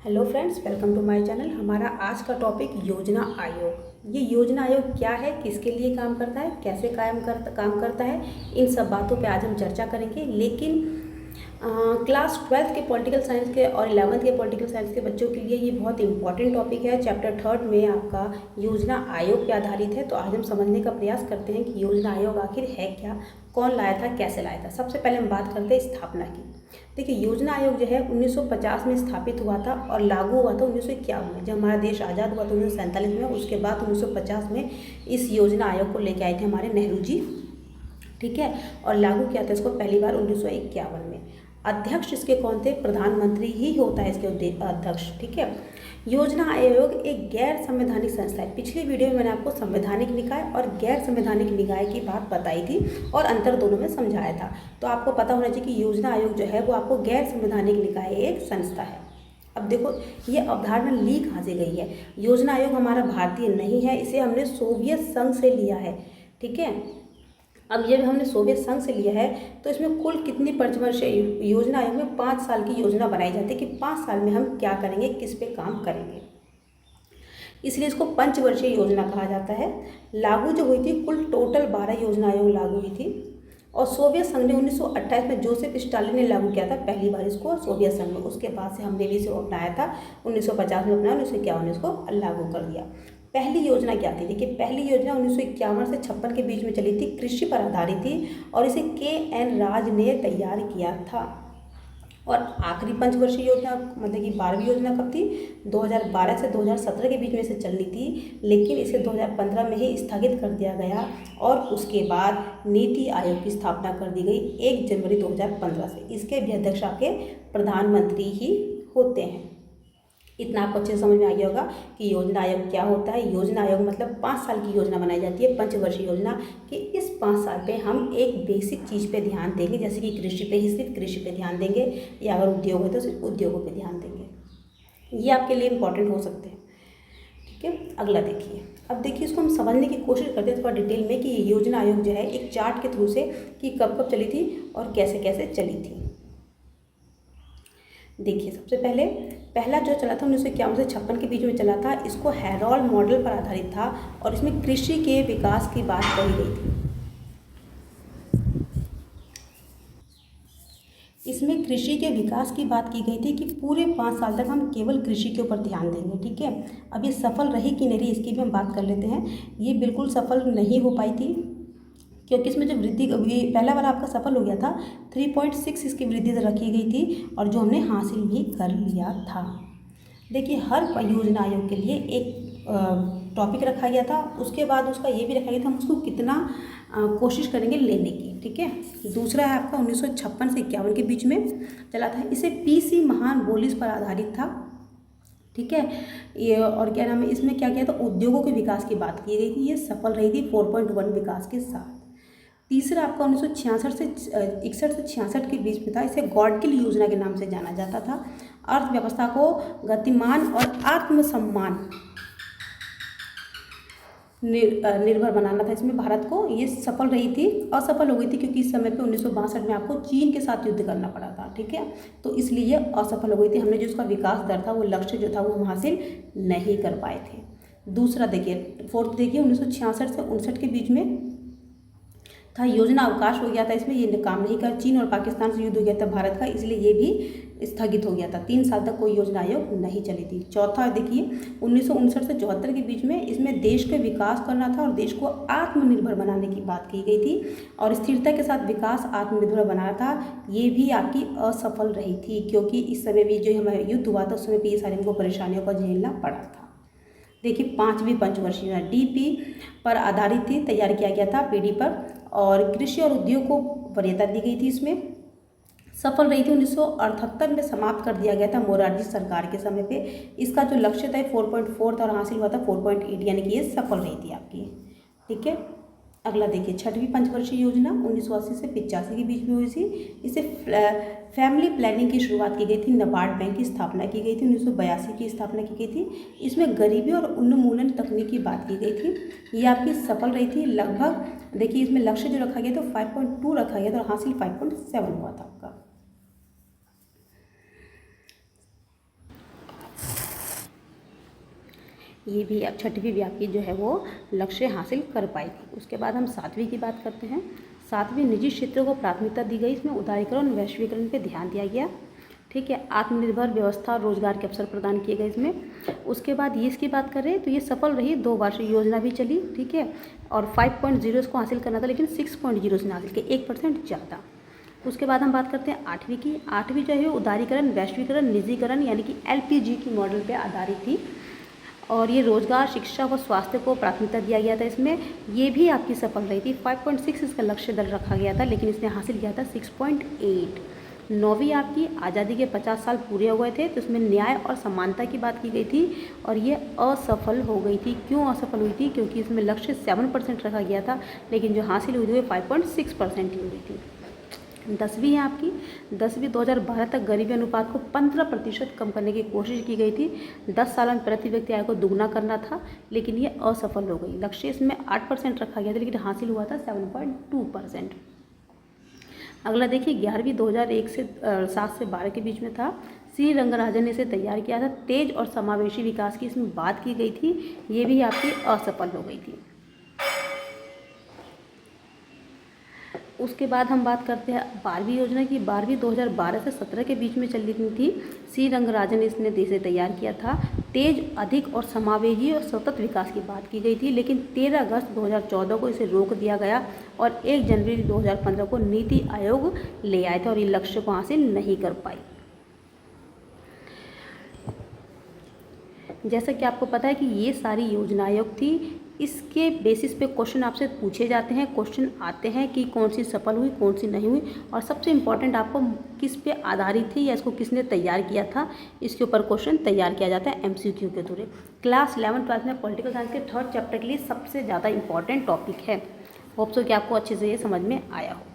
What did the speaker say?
Hello friends, welcome to my channel. हमारा आज का टॉपिक योजना आयोग। ये योजना आयोग क्या है, किसके लिए काम करता है, कैसे काम करता है, इन सब बातों पे आज हम चर्चा करेंगे। लेकिन क्लास 12th के पॉलिटिकल साइंस के और 11th के पॉलिटिकल साइंस के बच्चों के लिए ये बहुत इंपॉर्टेंट टॉपिक है। चैप्टर 3 में आपका योजना आयोग पे आधारित है। तो आज हम समझने का प्रयास करते हैं कि योजना आयोग आखिर है क्या, कौन लाया था, कैसे लाया था। सबसे पहले हम बात करते हैं स्थापना की। देखिए, योजना आयोग जो है 1950 में स्थापित हुआ था और लागू हुआ था 1951 में। जब हमारा देश आज़ाद हुआ था 1947 में, उसके बाद 1950 में इस योजना आयोग को लेकर आए थे हमारे नेहरू जी, ठीक है। और लागू किया था इसको पहली बार 1951 में। अध्यक्ष इसके कौन थे? प्रधानमंत्री ही होता है इसके अध्यक्ष, ठीक है। योजना आयोग एक गैर संवैधानिक संस्था है। पिछली वीडियो में मैंने आपको संवैधानिक निकाय और गैर संवैधानिक निकाय की बात बताई थी और अंतर दोनों में समझाया था। तो आपको पता होना चाहिए कि योजना आयोग जो है वो आपको गैर संवैधानिक निकाय एक संस्था है। अब देखो, ये अवधारणा ली कहाँ से गई है। योजना आयोग हमारा भारतीय नहीं है, इसे हमने सोवियत संघ से लिया है, ठीक है। अब ये हमने सोवियत संघ से लिया है तो इसमें कुल कितनी पंचवर्षीय योजना आयोग में 5 साल की योजना बनाई जाती है कि 5 साल में हम क्या करेंगे, किस पे काम करेंगे, इसलिए इसको पंचवर्षीय योजना कहा जाता है। लागू जो हुई थी कुल टोटल 12 योजना आयोग लागू हुई थी और सोवियत संघ ने 1928 में जोसेफ स्टालिन ने लागू किया था पहली बार इसको सोवियत संघ में। उसके बाद से हमने भी इसे अपनाया था, 1950 में अपनाया, 1951 में इसको लागू कर दिया। पहली योजना क्या थी? देखिए, पहली योजना 1951 से 56 के बीच में चली थी, कृषि पर आधारित थी और इसे के.एन. राज ने तैयार किया था। और आखिरी पंचवर्षीय योजना मतलब कि 12वीं योजना कब थी? 2012 से 2017 के बीच में इसे चलनी थी, लेकिन इसे 2015 में ही स्थगित कर दिया गया और उसके बाद नीति आयोग की स्थापना कर दी गई 1 जनवरी 2015 से। इसके भी अध्यक्ष आपके प्रधानमंत्री ही होते हैं। इतना आपको अच्छे से समझ में आ गया होगा कि योजना आयोग क्या होता है। योजना आयोग मतलब 5 साल की योजना बनाई जाती है, पंचवर्षीय योजना, कि इस 5 साल पे हम एक बेसिक चीज़ पे ध्यान देंगे, जैसे कि कृषि पे ही सिर्फ कृषि पे ध्यान देंगे, या अगर उद्योग है तो सिर्फ उद्योगों पे ध्यान देंगे। ये आपके लिए इंपॉर्टेंट हो सकते हैं, ठीक है। अगला देखिए, अब देखिए इसको हम समझने की कोशिश करते हैं थोड़ा डिटेल में कि ये योजना आयोग जो है एक चार्ट के थ्रू से कि कब कब चली थी और कैसे कैसे चली थी। देखिए, सबसे पहला जो चला था 1951 से 56 के बीच में चला था, इसको हैरोल्ड मॉडल पर आधारित था और इसमें कृषि के विकास की बात कही गई थी। इसमें कृषि के विकास की बात की गई थी कि पूरे 5 साल तक हम केवल कृषि के ऊपर ध्यान देंगे, ठीक है। अब ये सफल रही कि नहीं रही, इसकी भी हम बात कर लेते हैं। ये बिल्कुल सफल नहीं हो पाई थी, क्योंकि इसमें जो वृद्धि, पहला वाला आपका सफल हो गया था, 3.6 इसकी वृद्धि रखी गई थी और जो हमने हासिल भी कर लिया था। देखिए, हर योजना आयोग के लिए एक टॉपिक रखा गया था, उसके बाद उसका ये भी रखा गया था हम उसको कितना कोशिश करेंगे लेने की, ठीक है। दूसरा है आपका 1956 से 51 के बीच में चला था, इसे पी.सी. महान बोलिस पर आधारित था, ठीक है। ये और क्या नाम है, इसमें क्या किया था, उद्योगों के विकास की बात की गई थी। ये सफल रही थी 4.1 विकास के साथ। तीसरा आपका 1966 से 61 से 66 के बीच में था, इसे गॉडगिल योजना के नाम से जाना जाता था। अर्थव्यवस्था को गतिमान और आत्मसम्मान निर्भर बनाना था इसमें भारत को। ये सफल रही थी, असफल हो गई थी क्योंकि इस समय पे 1962 में आपको चीन के साथ युद्ध करना पड़ा था, ठीक है। तो इसलिए ये असफल हो गई थी। हमने जो उसका विकास दर था, वो लक्ष्य जो था वो हम हासिल नहीं कर पाए थे। दूसरा देखिए, फोर्थ देखिए, 1966 से 59 के बीच में था, योजना अवकाश हो गया था इसमें, ये काम नहीं कर, चीन और पाकिस्तान से युद्ध हो गया था भारत का, इसलिए ये भी स्थगित हो गया था। 3 साल तक कोई योजना आयोग नहीं चली थी। चौथा देखिए, 1959 से 74 के बीच में इसमें देश का विकास करना था और देश को आत्मनिर्भर बनाने की बात की गई थी और स्थिरता के साथ विकास आत्मनिर्भर बनाना था। ये भी आपकी असफल रही थी क्योंकि इस समय भी जो हमारा युद्ध हुआ था उस समय भी ये सारी हमको परेशानियों का झेलना पड़ा था। देखिए, 5वीं पंचवर्षीय योजना डीपी पर आधारित थी, तैयार किया गया था पीडी पर, और कृषि और उद्योग को वरीयता दी गई थी। इसमें सफल रही थी, 1978 में समाप्त कर दिया गया था मोरारजी सरकार के समय पे। इसका जो लक्ष्य था 4.4 था और हासिल हुआ था 4.8, यानी कि ये सफल रही थी आपकी, ठीक है। अगला देखिए, 6वीं पंचवर्षीय योजना 1980 से 85 के बीच में हुई थी। इसे फैमिली प्लानिंग की शुरुआत की गई थी। नाबार्ड बैंक की स्थापना की गई थी, 1982 की स्थापना की गई थी। इसमें गरीबी और उन्मूलन तकनीक की बात की गई थी। ये आपकी सफल रही थी लगभग। देखिए, इसमें लक्ष्य जो रखा गया था 5.2 रखा गया था और हासिल 5.7 हुआ था आपका। ये भी अब 6वीं भी आपकी जो है वो लक्ष्य हासिल कर पाई थी। उसके बाद हम 7वीं की बात करते हैं। 7वीं निजी क्षेत्रों को प्राथमिकता दी गई। इसमें उदारीकरण और वैश्वीकरण पे ध्यान दिया गया। ठीक है, आत्मनिर्भर व्यवस्था और रोजगार के अवसर प्रदान किए गए इसमें। उसके बाद ये इसकी बात करें तो ये सफल रही, 2 वार्षिक योजना भी चली। ठीक है, और 5.0 इसको हासिल करना था, लेकिन 6.0 इसने हासिल किया, 1% ज़्यादा। उसके बाद हम बात करते हैं 8वीं की। 8वीं जो है उदारीकरण, वैश्वीकरण, निजीकरण यानी कि LPG की मॉडल पे आधारित थी। और ये रोजगार, शिक्षा व स्वास्थ्य को प्राथमिकता दिया गया था इसमें। ये भी आपकी सफल रही थी। 5.6 इसका लक्ष्य दर रखा गया था, लेकिन इसने हासिल किया था 6.8। 9वीं आपकी आज़ादी के 50 साल पूरे हो गए थे, तो इसमें न्याय और समानता की बात की गई थी और ये असफल हो गई थी। क्यों असफल हुई थी? क्योंकि इसमें लक्ष्य 7% रखा गया था, लेकिन जो हासिल हुई थी वो 5.6% ही हुई थी। 10वीं है आपकी। 10वीं 2012 तक गरीबी अनुपात को 15% कम करने की कोशिश की गई थी। 10 साल में प्रति व्यक्ति आय को दुगना करना था, लेकिन ये असफल हो गई। लक्ष्य इसमें 8% रखा गया था, लेकिन हासिल हुआ था 7.2%। अगला देखिए 11वीं 2001 से 7 से 12 के बीच में था। श्री रंगराजन ने इसे तैयार किया था। तेज और समावेशी विकास की इसमें बात की गई थी, ये भी आपकी असफल हो गई थी। उसके बाद हम बात करते हैं 12वीं योजना की। 12वीं 2012 से 17 के बीच में चली थी। श्री रंगराजन ने इसने इसे तैयार किया था। तेज, अधिक और समावेशी और सतत विकास की बात की गई थी, लेकिन 13 अगस्त 2014 को इसे रोक दिया गया और 1 जनवरी 2015 को नीति आयोग ले आए थे और ये लक्ष्य को हासिल नहीं कर पाई। जैसा कि आपको पता है कि ये सारी योजना आयोग थी, इसके बेसिस पे क्वेश्चन आपसे पूछे जाते हैं, क्वेश्चन आते हैं कि कौन सी सफल हुई, कौन सी नहीं हुई, और सबसे इम्पॉर्टेंट आपको किस पे आधारित थी या इसको किसने तैयार किया था, इसके ऊपर क्वेश्चन तैयार किया जाता है MCQ के थ्रू। क्लास 11-12 में पॉलिटिकल साइंस के 3rd चैप्टर के लिए सबसे ज़्यादा इंपॉर्टेंट टॉपिक है। होप सो कि आपको अच्छे से ये समझ में आया हो।